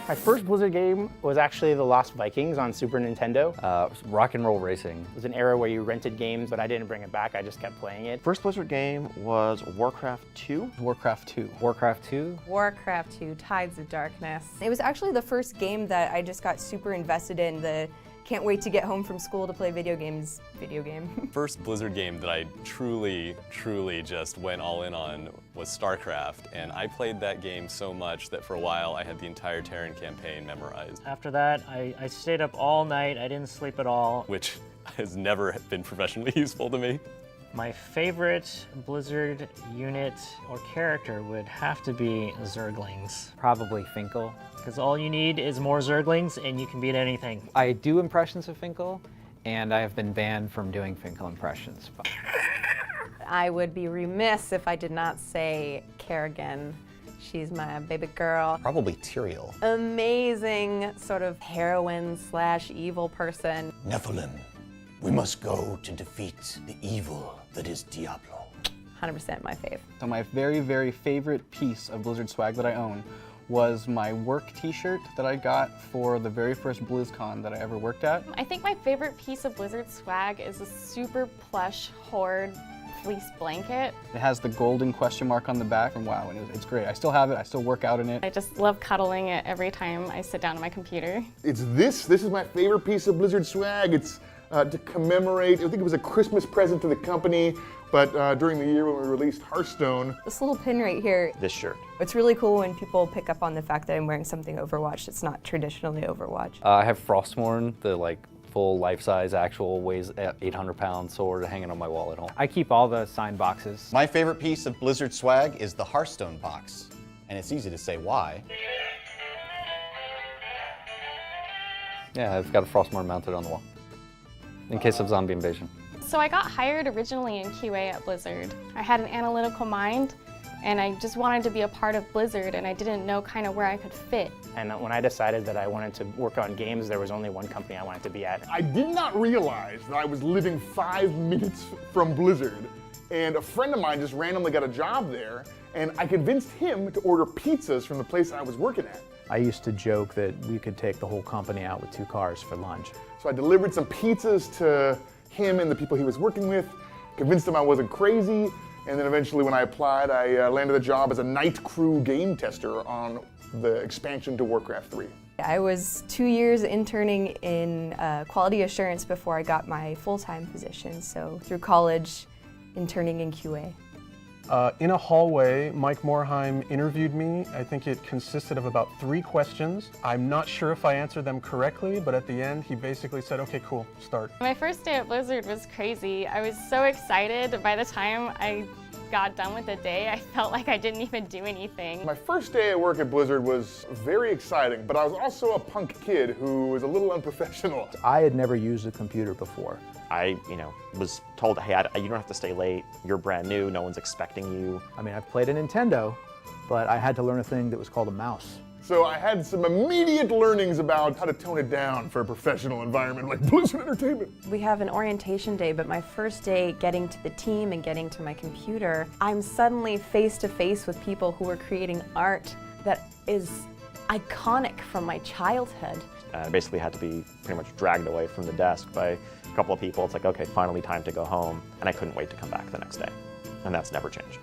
My first Blizzard game was actually The Lost Vikings on Super Nintendo. Rock and Roll Racing. It was an era where you rented games, but I didn't bring it back. I just kept playing it. First Blizzard game was Warcraft 2. Warcraft 2. Warcraft 2. Warcraft 2, Tides of Darkness. It was actually the first game that I just got super invested in. The can't wait to get home from school to play video games video game. First Blizzard game that I truly just went all in on was StarCraft, and I played that game so much that for a while I had the entire Terran campaign memorized. After that, I stayed up all night, I didn't sleep at all. Which has never been professionally useful to me. My favorite Blizzard unit or character would have to be Zerglings. Probably Finkel. Because all you need is more Zerglings and you can beat anything. I do impressions of Finkel, and I have been banned from doing Finkel impressions. I would be remiss if I did not say Kerrigan. She's my baby girl. Probably Tyrael. Amazing sort of heroine slash evil person. Nephilim, we must go to defeat the evil that is Diablo. 100% my fave. So my very favorite piece of Blizzard swag that I own was my work t-shirt that I got for the very first BlizzCon that I ever worked at. I think my favorite piece of Blizzard swag is a super plush Horde fleece blanket. It has the golden question mark on the back from WoW, and it's great. I still have it, I still work out in it. I just love cuddling it every time I sit down at my computer. It's this is my favorite piece of Blizzard swag. It's to commemorate, I think it was a Christmas present to the company, but during the year when we released Hearthstone. This little pin right here. This shirt. It's really cool when people pick up on the fact that I'm wearing something Overwatch that's not traditionally Overwatch. I have Frostmourne, the full life-size actual weighs 800-pound sword hanging on my wall at home. I keep all the signed boxes. My favorite piece of Blizzard swag is the Hearthstone box, and it's easy to say why. Yeah, I've got a Frostmourne mounted on the wall, in case of zombie invasion. So I got hired originally in QA at Blizzard. I had an analytical mind and I just wanted to be a part of Blizzard and I didn't know kind of where I could fit. And when I decided that I wanted to work on games, there was only one company I wanted to be at. I did not realize that I was living 5 minutes from Blizzard, and a friend of mine just randomly got a job there, and I convinced him to order pizzas from the place I was working at. I used to joke that we could take the whole company out with 2 cars for lunch. So I delivered some pizzas to him and the people he was working with, convinced him I wasn't crazy, and then eventually when I applied, I landed a job as a night crew game tester on the expansion to Warcraft 3. I was 2 years interning in quality assurance before I got my full-time position, so through college, interning in QA. In a hallway, Mike Morheim interviewed me. I think it consisted of about 3 questions. I'm not sure if I answered them correctly, but at the end, he basically said, okay, cool, start. My first day at Blizzard was crazy. I was so excited. By the time I got done with the day, I felt like I didn't even do anything. My first day at work at Blizzard was very exciting, but I was also a punk kid who was a little unprofessional. I had never used a computer before. I, was told, hey, you don't have to stay late. You're brand new. No one's expecting you. I mean, I've played a Nintendo, but I had to learn a thing that was called a mouse. So I had some immediate learnings about how to tone it down for a professional environment like Blizzard Entertainment. We have an orientation day, but my first day getting to the team and getting to my computer, I'm suddenly face to face with people who are creating art that is iconic from my childhood. I basically had to be pretty much dragged away from the desk by a couple of people. It's like, okay, finally time to go home. And I couldn't wait to come back the next day. And that's never changed.